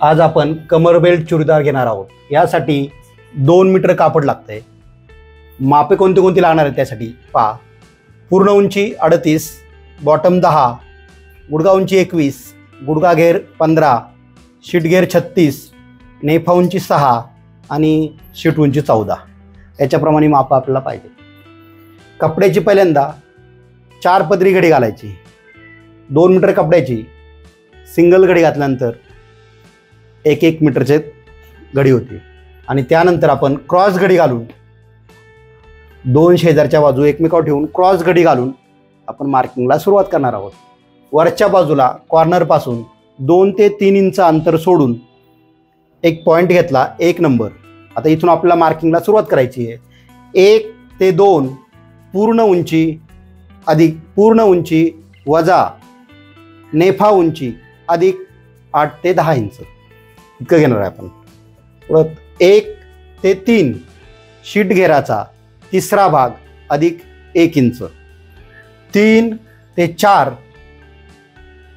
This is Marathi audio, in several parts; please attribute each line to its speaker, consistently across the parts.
Speaker 1: आज आपण कमर बेल्ट चुडीदार घेणार आहोत। यासाठी 2 मीटर कापड लागतंय। मापे कोणती कोणती लागणार आहेत त्यासाठी पहा। पूर्ण उंची 38, बॉटम 10, गुडघा उंची 21, गुडघा घेर 15, शीट घेर 36, नेफा उंची 6 आणि शीट उंची 14। याच्याप्रमाणे माप आपल्याला पाहिजे। कपड्याची पहिल्यांदा 4 पदरी घडी घालायची। 2 मीटर कपड्याची सिंगल घडी घातल्यानंतर 1-1 मीटरचे घडी होती आणि त्यानंतर आपण क्रॉस घडी घालून 2 शेजारच्या बाजू एकमेकावर ठेवून क्रॉस घडी घालून आपण मार्किंगला सुरुवात करणार आहोत। वरच्या बाजूला कॉर्नरपासून 2 ते 3 इंच अंतर सोडून एक पॉईंट घेतला, 1 नंबर। आता इथून आपल्याला मार्किंगला सुरुवात करायची आहे। 1 ते 2 पूर्ण उंची अधिक पूर्ण उंची वजा नेफा उंची अधिक 8 ते 10 इंच इतकं घेणार आहे आपण। परत 1 ते 3 शीट घेराचा तिसरा भाग अधिक 1 इंच। 3 ते 4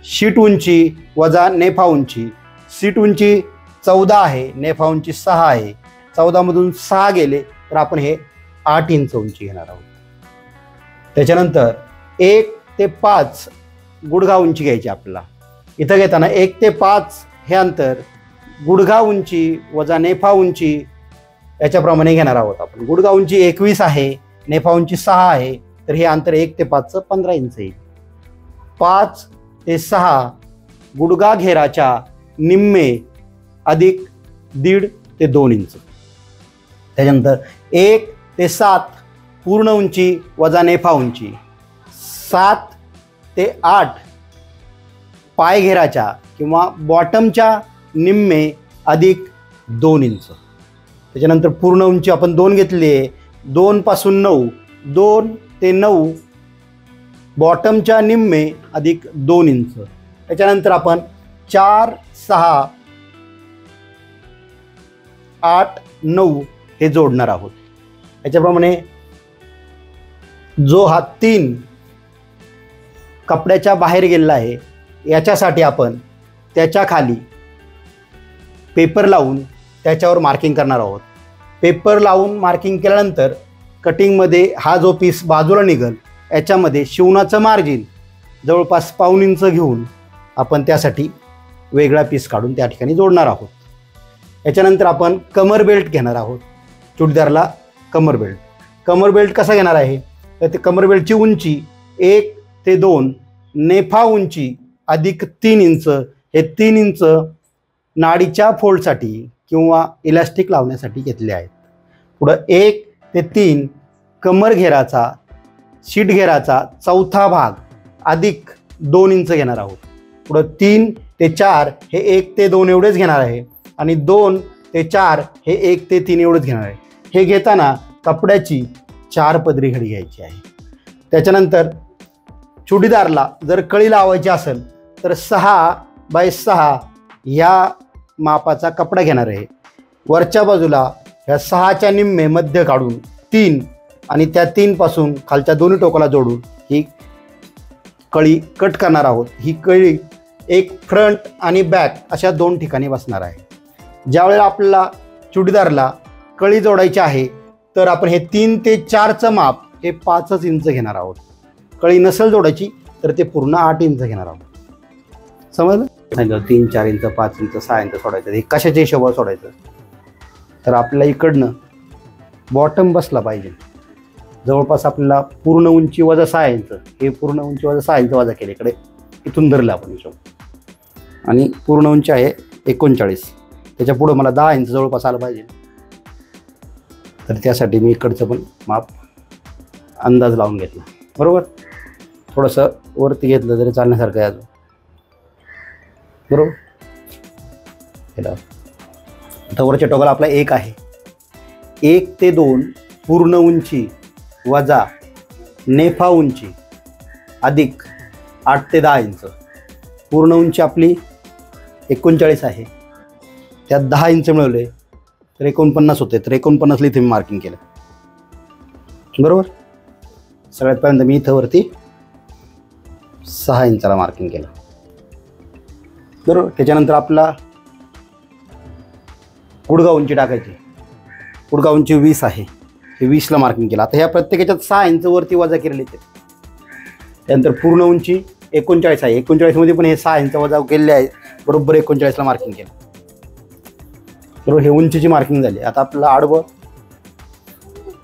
Speaker 1: शीट उंची वजा नेफा उंची। शीट उंची 14 आहे, नेफा उंची 6 आहे। 14 मधून 6 गेले तर आपण हे 8 इंच उंची घेणार आहोत। त्याच्यानंतर 1 ते 5 गुडघा उंची घ्यायची आपल्याला। इथं घेताना 1 ते 5 हे अंतर गुडघा उंची वजा नेफा उंची याच्याप्रमाणे घेणार आहोत आपण। गुडघा उंची 21 आहे, नेफा उंची 6 आहे, तर हे अंतर 1 ते 5 चं 15 इंच येईल। 5 ते 6 गुडघा घेराच्या निम्मे अधिक 1.5 ते 2 इंच। त्याच्यानंतर 1 ते 7 पूर्ण उंची वजा नेफा उंची। 7 ते 8 पाय घेराच्या किंवा बॉटमच्या निम्मे अधिक 2 इंच। त्याच्यानंतर पूर्ण उंची आपण 2 घेतली आहे। 2 पासून 9, 2 ते 9 बॉटमच्या निम्मे अधिक 2 इंच। त्याच्यानंतर आपण 4, 6, 8, 9 हे जोडणार आहोत। याच्याप्रमाणे जो हा 3 कपड्याच्या बाहेर गेलेला आहे याच्यासाठी आपण त्याच्या खाली पेपर लावून त्याच्यावर मार्किंग करणार आहोत। पेपर लावून मार्किंग केल्यानंतर कटिंगमध्ये हा जो पीस बाजूला निघेल याच्यामध्ये शिवणाचं मार्जिन जवळपास पाऊण इंच घेऊन आपण त्यासाठी वेगळा पीस काढून त्या ठिकाणी जोडणार आहोत। याच्यानंतर आपण कमर बेल्ट घेणार आहोत। चुडीदारला कमर बेल्ट। कमर बेल्ट कसा घेणार आहे तर ते कमर बेल्टची उंची 1 ते 2 नेफा उंची अधिक 3 इंच। हे 3 इंच नाडीच्या फोल्डसाठी किंवा इलास्टिक लावण्यासाठी घेतले आहेत। पुढं 1 ते 3 कमर घेराचा शीट घेराचा चौथा भाग अधिक 2 इंच घेणार आहोत। पुढं 3 ते 4 हे 1 ते 2 एवढेच घेणार आहे आणि 2 ते 4 हे 1 ते 3 एवढेच घेणार आहे। हे घेताना कपड्याची 4 पदरी घडी घ्यायची आहे। त्याच्यानंतर चुडीदारला जर कळी लावायची असेल तर 6 बाय 6 या मापाचा कपडा घेणार आहे। वरच्या बाजूला ह्या 6च्या निम्मे मध्य काढून 3 आणि त्या 3 पासून खालच्या दोन्ही टोकाला जोडून ही कळी कट करणार आहोत। ही कळी एक फ्रंट आणि बॅक अशा 2 ठिकाणी बसणार आहे। ज्यावेळेला आपल्याला चुडीदारला कळी जोडायची आहे तर आपण हे 3 ते 4चं माप हे 5 इंच घेणार आहोत। कळी नसेल जोडायची तर ते पूर्ण 8 इंच घेणार आहोत। समजलं? 3, 4 इंच, 5 इंच, 6 इंच सोडायचं। हे कशाच्या हिशोबावर सोडायचं तर आपल्याला इकडनं बॉटम बसला पाहिजे। जवळपास आपल्याला पूर्ण उंची वजा 6 इंच, हे पूर्ण उंची वजा 6 इंच वजा केले इकडे, इथून धरलं आपण हिशोब। आणि पूर्ण उंची आहे 39, त्याच्या पुढं मला 10 इंच जवळपास आलं पाहिजे। तर त्यासाठी मी इकडचं पण माप अंदाज लावून घेतला, बरोबर। थोडंसं वरती घेतलं तरी चालण्यासारखं आहे अजून, बरोबर। आता वरच्या टोकाला आपला 1 आहे। 1 ते 2 पूर्ण उंची वजा नेफा उंची अधिक 8 ते 10 इंच। पूर्ण उंची आपली 39 आहे, त्यात 10 इंच मिळवले तर 49 होते। तर 49ला इथे मी मार्किंग केलं, बरोबर। सगळ्यात पहिल्यांदा मी इथं वरती 6 इंचाला मार्किंग केलं, बरोबर। त्याच्यानंतर आपला गुडघा उंची टाकायची. गुडघा उंची 20 आहे, हे 20ला मार्किंग केलं. आता ह्या प्रत्येकाच्यात 6 इंच वरती वजा केलेले आहेत. त्यानंतर पूर्ण उंची 39 आहे. 39मध्ये पण हे 6 इंच वजा केलेले आहे. बरोबर 39ला मार्किंग केलं. बरोबर, हे उंचीची मार्किंग झाली. आता आपल्याला आडवं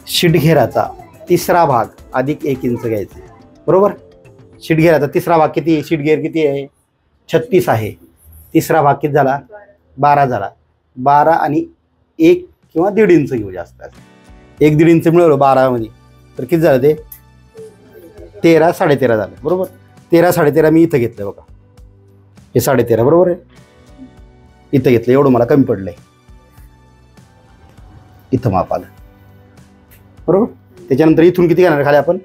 Speaker 1: शिटघेराचा तिसरा भाग अधिक 1 इंच घ्यायचं. बरोबर, शिटघेराचा तिसरा भाग किती आहे? शिटघेर किती आहे? 36 आहे. तिसरा भाग किती झाला? 12 झाला. 12 आणि 1 किंवा 1.5 इंच घेऊ जास्त. 1-1.5 इंच मिळवलं 12मध्ये तर किती झालं ते? 13 13.5 झालं. बरोबर, 13 13.5 मी इथं घेतलं बघा. हे 13.5 बरोबर आहे. इथं घेतलं, एवढं मला कमी पडलंय. इथं माप आलं. बरोबर, त्याच्यानंतर इथून किती घेणार खाली आपण?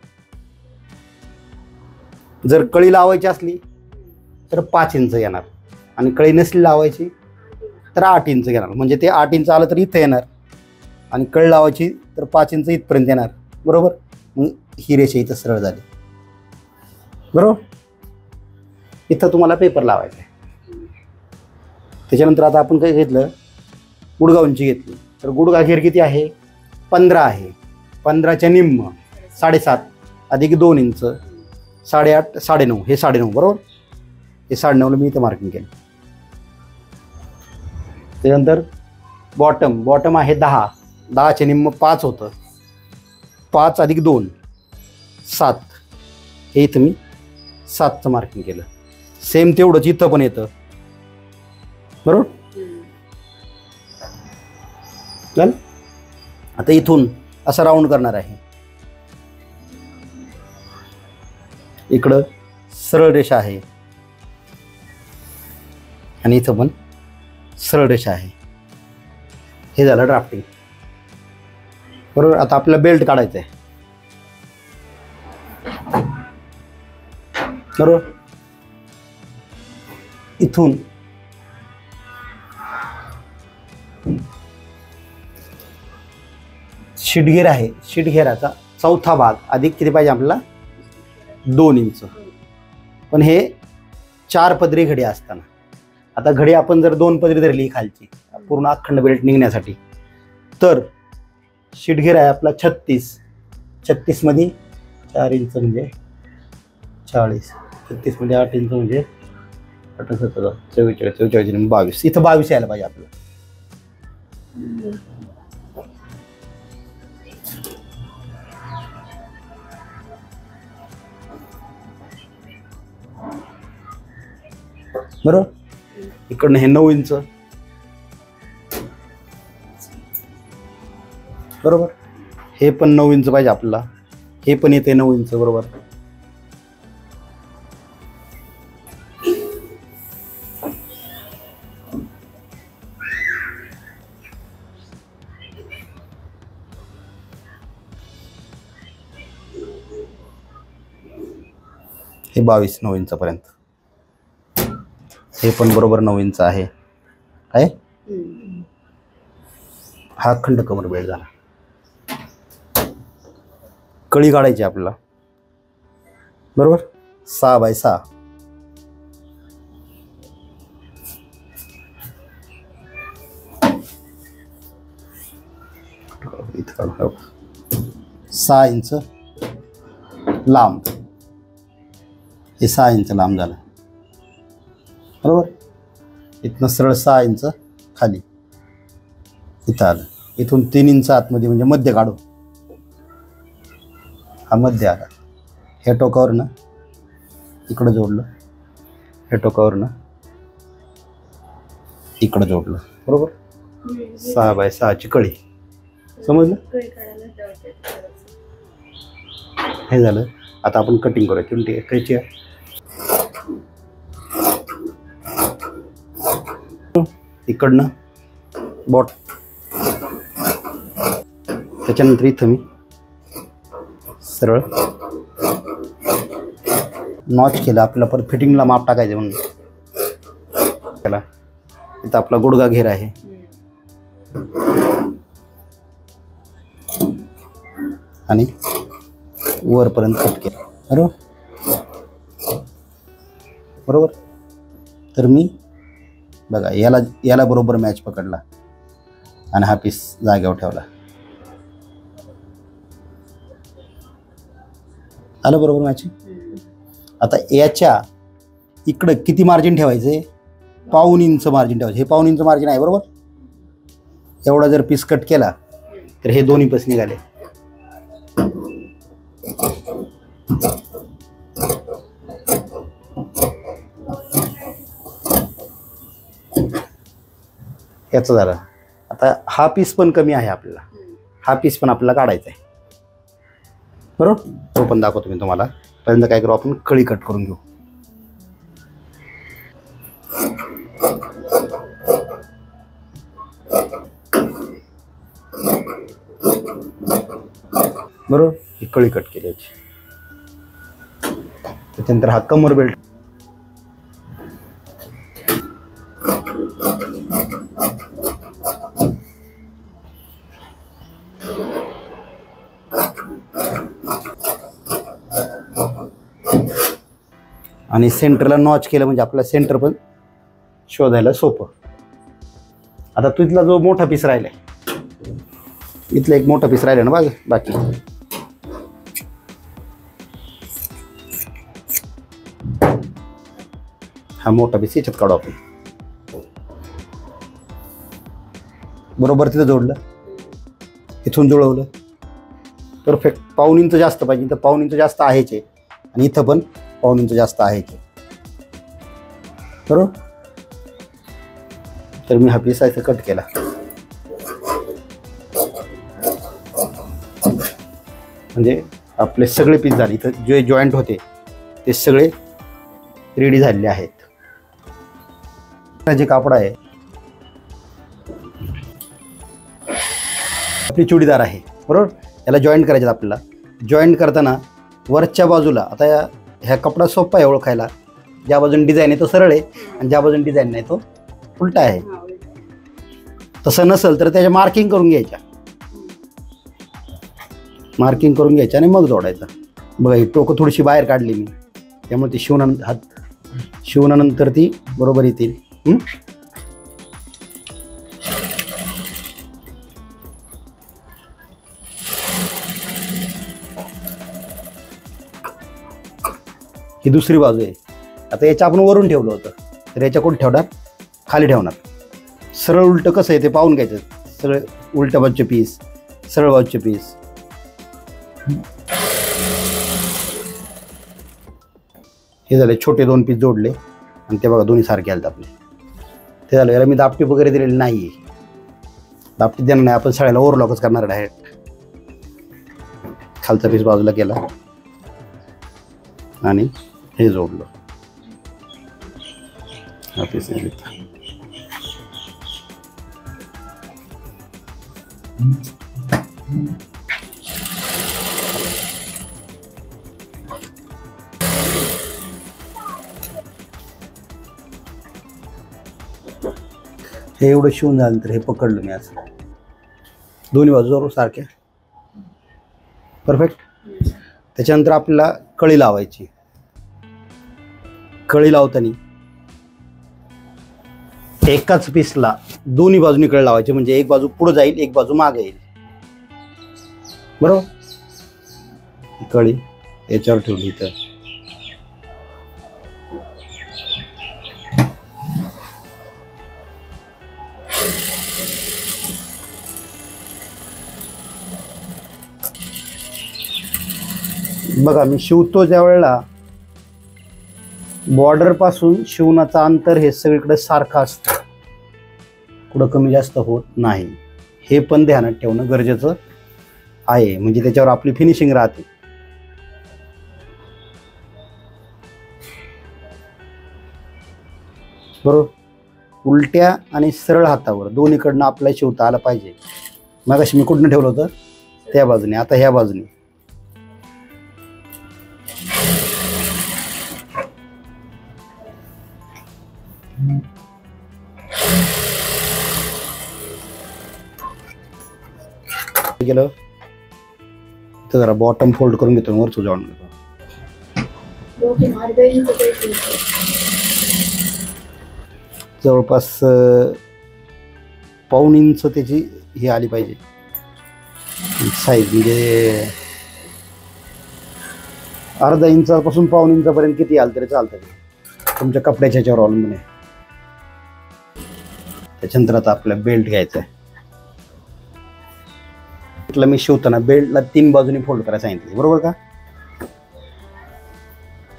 Speaker 1: जर कळी लावायची असली तर 5 इंच येणार आणि कळी नसली लावायची तर 8 इंच घेणार. म्हणजे ते 8 इंच आलं तर इथं येणार आणि कळ लावायची तर 5 इंच इथपर्यंत येणार. बरोबर, मग ही रेषा इथं सरळ झाली. बरोबर, इथं तुम्हाला पेपर लावायचा आहे. त्याच्यानंतर आता आपण काय घेतलं? गुडघा उंची घेतली. तर गुडघा घेर किती आहे? 15 आहे. 15च्या निम्म 7.5 अधिक 2 इंच 8.5 9.5. हे 9.5 बरोबर. हे 9.5ला मी इथं मार्किंग केलं. त्यानंतर बॉटम आहे 10. 10च्या निम्म 5 होतं. 5 अधिक 2 7. हे इथं मी 7चं मार्किंग केलं. सेम तेवढंच इथं पण येतं. बरोबर, चल आता इथून असं राऊंड करणार आहे. इकडं सरळ रेषा आहे आणि इथं पण सरळ रेषा आहे. हे झालं ड्राफ्टिंग. बरोबर, आता आपल्याला बेल्ट काढायचं आहे. बरोबर, इथून शिटघेर आहे. शिटघेराचा चौथा भाग अधिक किती पाहिजे आपल्याला? 2 इंच. पण हे 4 पदरी घडी असताना, आता घडी आपण जर 2 पदरी धरली खालची पूर्ण अखंड बेल्ट निघण्यासाठी, तर शिटघेर आहे आपला 36. 36 मध्ये 4 इंच म्हणजे 40. 36 मध्ये 8 इंच म्हणजे 8 17 44 44 22. इथं 22 यायला पाहिजे आपलं. बरोबर, इकडनं हे 9 इंच. बरोबर, हे पण 9 इंच पाहिजे आपल्याला. हे पण येते 9 इंच. बरोबर, हे 22 9 इंचापर्यंत. हे पण बरोबर 9 इंच आहे. काय हा अखंड कमर बेल्ट झाला. कळी काढायची आपल्याला. बरोबर, 6x6. इथं काढू. 6 इंच लांब. हे 6 इंच लांब झालं. बरोबर, इथनं सरळ 6 इंच खाली इथं आलं. इथून 3 इंच आतमध्ये म्हणजे मध्य काढू. हा मध्य आला. हे टोकावरनं इकडं जोडलं. हे टोकावरनं इकडं जोडलं. बरोबर, 6x6ची कळी. समजलं? हे झालं. आता आपण कटिंग करूया. किंवा कैची इकडनं बॉट. त्याच्यानंतर इथं मी सरळ नॉच केला. आपल्याला परत फिटिंगला माप टाकायचं म्हणून त्याला. इथं आपला गुडघा घेर आहे आणि वरपर्यंत कट केला. बरोबर, बरोबर. तर मी बघा याला बरोबर मॅच पकडला. आणि हा पीस जागेवर ठेवला. आलं बरोबर मॅचिंग. आता याच्या इकडं किती मार्जिन ठेवायचे? 1/2 इंच मार्जिन ठेवायचं. हे 1/2 इंच मार्जिन आहे बरोबर. एवढा जर पीस कट केला तर हे दोन्ही पीस निघाले. याचं झालं. आता हा पीस पण कमी आहे आपल्याला, हा पीस पण आपल्याला काढायचा आहे बरोबर. तो पण दाखवतो मी तुम्हाला. पहिल्यांदा काय करू आपण, कळी कट करून घेऊ. बरोबर, ही कळी कट केली याची. त्याच्यानंतर हा कमर बेल्ट. आणि सेंटरला नॉच केलं म्हणजे आपला सेंटर पण शोधायला सोपं. आता तिथला जो मोठा पीस राहिलाय, इथला एक मोठा पीस राहिला ना बघ. बाकी हा मोठा पीस याच्यात काढू आपण. बरोबर तिथं जोडलं, इथून जुळवलं. परफेक्ट. 1/2 इंच जास्त पाहिजे तर 1/2 इंच जास्त आहेच आहे, आणि इथं पण 1/2 इंच जास्त आहेच आहे बरोबर. तर मी हा पीस इथं कट केला. म्हणजे आपले सगळे पीस झाले. इथं जे जॉईंट होते ते सगळे रेडी झालेले आहेत. जे कापड आहे आपली चुडीदार आहे बरोबर. याला जॉईंट करायचे आपल्याला. जॉईंट करताना वरच्या बाजूला, आता ह्या कपडा सोपा आहे ओळखायला. ज्या बाजून डिझाईन आहे तो सरळ आहे, आणि ज्या बाजून डिझाईन नाही तो उलटा आहे. तसं नसेल तर त्याच्या मार्किंग करून घ्यायच्या. मार्किंग करून घ्यायच्या आणि मग जोडायचं. बघा ही टोकं थोडीशी बाहेर काढली मी, त्यामुळे ती शिवण्यानंतर ती बरोबर येतील. ही दुसरी बाजू आहे. आता याच्या आपण वरून ठेवलं होतं, तर याच्या कोण ठेवणार? खाली ठेवणार. सरळ उलटं कसं आहे ते पाहून घ्यायचं. सगळे उलट्या बाजूचे पीस, सरळ बाजूचे पीस. हे झाले छोटे 2 पीस जोडले, आणि ते बघा दोन्ही सारखे आले आपले. ते झालं. याला मी दापटी वगैरे दिलेली नाही आहे. दापटी देणार नाही आपण, सगळ्याला ओव्हरलॉकच करणार डायरेक्ट. खालचा पीस बाजूला केला आणि हे जोडलं. हा पीस हे एवढं शिवून झालं तर हे पकडलं मी असं. दोन्ही बाजूवर सारख्या परफेक्ट. त्याच्यानंतर आपल्याला कळी लावायची. कळी लावताना एकाच पीसला दोन्ही बाजूनी कळी लावायची, म्हणजे एक बाजू पुढे जाईल, एक बाजू मागे येईल बरोबर. कळी याच्यावर ठेवली तर बघा. मी शिवतो ज्या वेळेला बॉर्डर पासून शिवणाचं अंतर हे सगळीकडे सारखं असतं, कुठं कमी जास्त होत नाही. हे पण ध्यानात ठेवणं गरजेचं आहे, म्हणजे त्याच्यावर आपली फिनिशिंग राहते. बरोबर. उलट्या आणि सरळ हातावर दोन्हीकडनं आपल्याला शिवता आलं पाहिजे. मग अशी मी कुठनं ठेवलं होतं? त्या बाजूने. आता ह्या बाजूने गेलं तर जरा बॉटम फोल्ड करून घेतो, वरचं जाऊन घेतो. जवळपास 1/2 इंच त्याची ही आली पाहिजे साईज, म्हणजे अर्धा इंचापासून पाऊण इंचापर्यंत किती आलं तरी चालतं, तुमच्या कपड्याच्या ह्याच्यावर अवलंबून आहे. त्याच्यानंतर आता आपल्याला बेल्ट घ्यायचा आहे. बेल्टला मी शिवताना बेल्टला 3 बाजूनी फोल्ड करायला सांगितले, बरोबर का?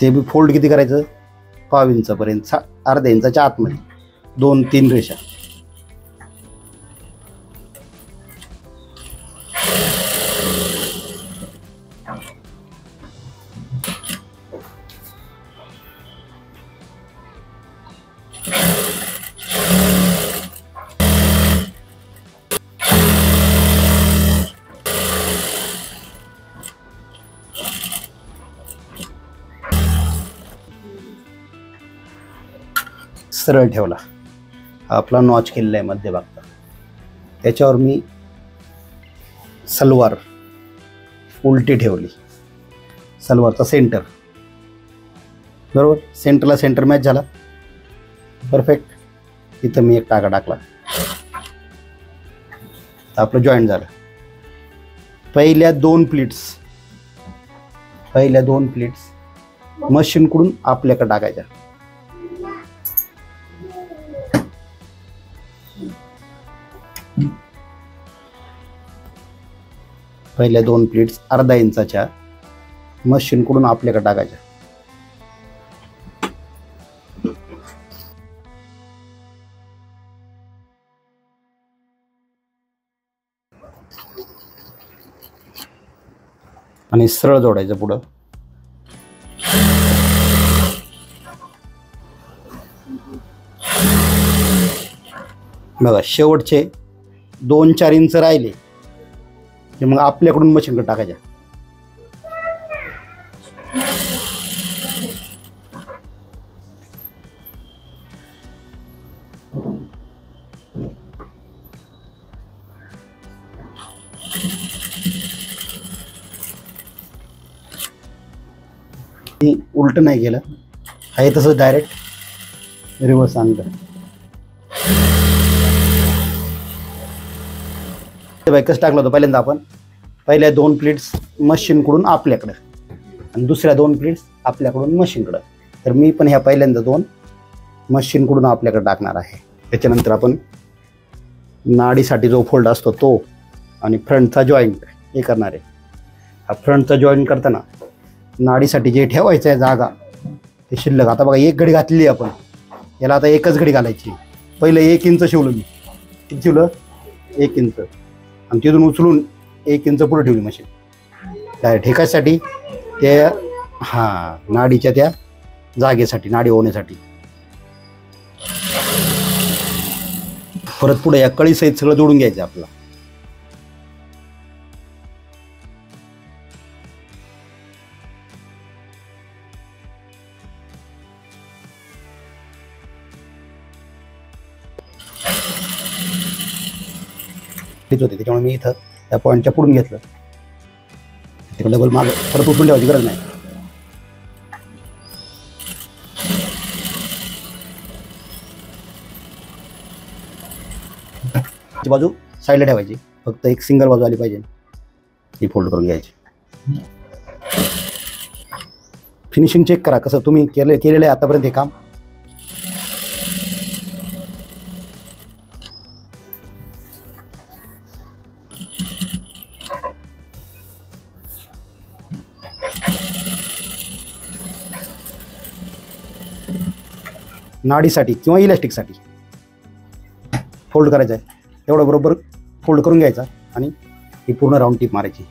Speaker 1: ते बी फोल्ड किती करायचं, पाव इंचापर्यंत, अर्ध्या इंचाच्या आतमध्ये 2-3 रेषा. सरळ ठेवला, आपला नॉच केलेला आहे मध्यभागचा. त्याच्यावर मी सलवार उलटी ठेवली, सलवारचा सेंटर बरोबर, सेंटरला सेंटर मॅच झाला परफेक्ट. इथं मी एक टाका टाकला, आपलं जॉईंट झालं. पहिल्या दोन प्लीट्स मशीनकडून आपल्याकडे टाकायच्या. पहिल्या 2 प्लेट्स अर्धा इंचाच्या मशीनकडून आपल्याकडे टाकायच्या. आणि सरळ जोडायचं पुढं. बघा शेवटचे 2-4 इंच राहिले ते मग आपल्याकडून मशीनकडे टाकायच्या. उलट नाही केलं, आहे तसं डायरेक्ट रिव्हर्स आणलं. कसं टाकलं होतं पहिल्यांदा आपण, पहिल्या 2 प्लेट्स मशीनकडून आपल्याकडं आणि दुसऱ्या 2 प्लेट्स आपल्याकडून मशीनकडं. तर मी पण ह्या पहिल्यांदा 2 मशीनकडून आपल्याकडे टाकणार आहे. त्याच्यानंतर आपण नाडीसाठी जो फोल्ड असतो तो आणि फ्रंटचा जॉईंट हे करणार आहे. हा फ्रंटचा जॉईंट करताना नाडीसाठी जे ठेवायचं आहे जागा ते शिल्लक, आता बघा 1 घडी घातली आपण, याला आता 1च घडी घालायची. पहिलं 1 इंच शिवलं मी, किती शिवलं 1 इंच, आणि तिथून उचलून 1 इंच पुढे ठेवली मशीन डायरेक्ट ठेकायसाठी, त्या नाडीच्या त्या जागेसाठी, नाडी होण्यासाठी. परत पुढे या कळी सहित सगळं जोडून घ्यायचं आपल्याला. होते त्याच्यामुळे मी इथं त्या पॉईंटच्या पुढून घेतलं, तिकडे डबल माग परत उठून ठेवायची गरज नाही. बाजू साईडला ठेवायची, फक्त एक सिंगल बाजू आली पाहिजे, ही फोल्ड करून घ्यायची. फिनिशिंग चेक करा कसं तुम्ही केलेलं आहे आतापर्यंत हे काम. नाडीसाठी किंवा इलास्टिकसाठी फोल्ड करायचं आहे, तेवढं बरोबर फोल्ड करून घ्यायचा आणि ही पूर्ण राऊंड टिप मारायची.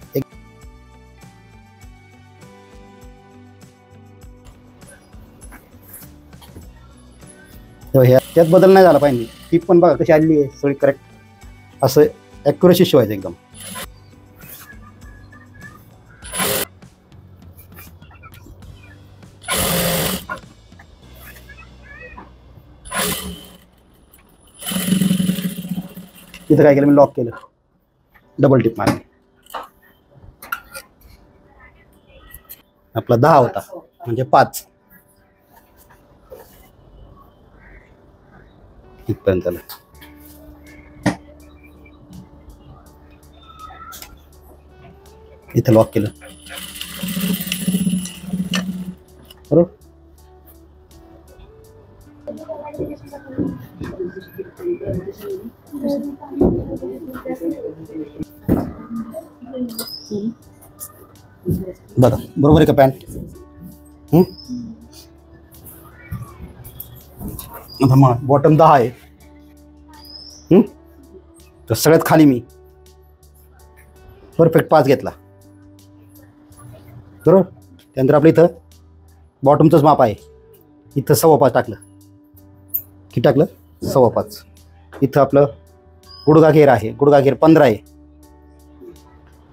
Speaker 1: त्यात बदल नाही झाला पाहिजे. टिप पण बघा कशी आलेली आहे, सगळी करेक्ट, असं ॲक्युरेसी शिवायचं एकदम. इथं काय केलं मी, लॉक केलं, डबल टिप मारली. आपला 10 होता म्हणजे 5 इथपर्यंत. इथं लॉक केलं बरोबर. बघा बरोबर आहे का पॅन्ट. आता मग बॉटम 10 आहे. तर सगळ्यात खाली मी परफेक्ट 5 घेतला बरोबर. त्यानंतर आपलं इथं बॉटमचंच माप आहे. इथं 5.25 टाकलं. किती टाकलं? 5.25. इथं आपलं गुडघा घेर आहे. गुडघा घेर 15 आहे.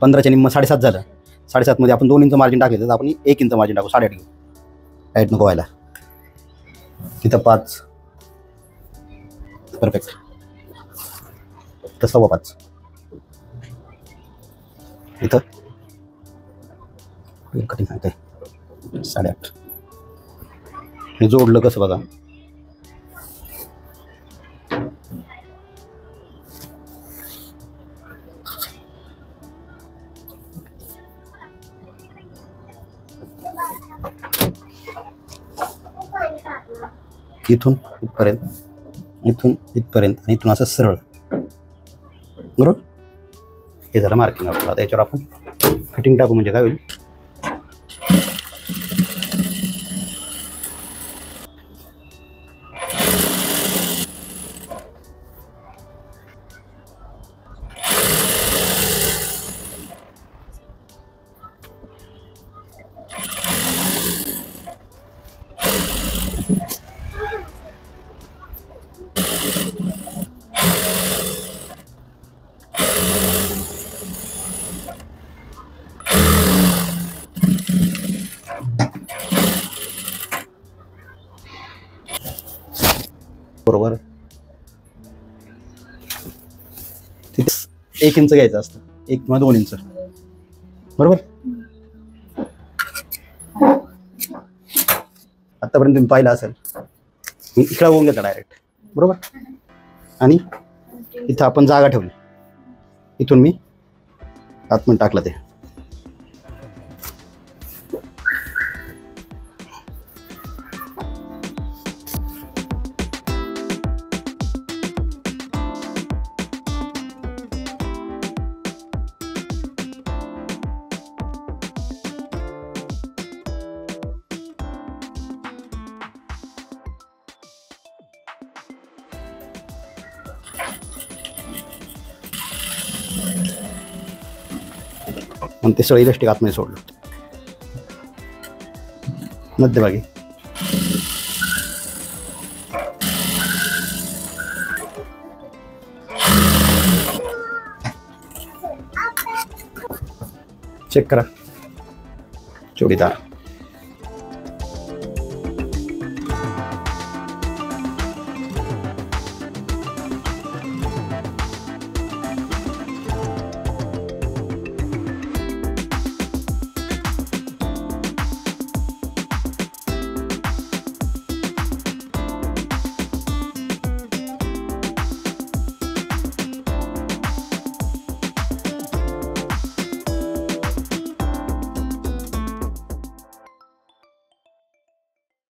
Speaker 1: 15च्या निम्म 7.5 झालं. 7.5 मध्ये आपण 2 इंच मार्जिन टाकले तर आपण 1 इंच मार्जिन टाकू. 8.5 घेऊ. टाईट नको व्हायला. इथं 5 परफेक्ट. इथं 5.25. इथं कटिंग आहे 8.5. हे जोडलं कसं बघा. इथून इथपर्यंत, इथून इथपर्यंत आणि इथून असं सरळ बरोबर. हे झालं मार्किंग आपलं. आता याच्यावर आपण फिटिंग टाकू. म्हणजे काय होईल, बरोबर. तिथे 1 इंच घ्यायचं असतं. 1 किंवा 2 इंच बरोबर. आतापर्यंत तुम्ही पाहिलं असेल मी इकडे होऊन घेतला डायरेक्ट बरोबर. आणि इथं आपण जागा ठेवली. इथून मी आतमध्ये टाकलं ते. आणि ते सगळं इलास्टिक आतमध्ये सोडलं मध्यभागी. चेक करा जोडीदार.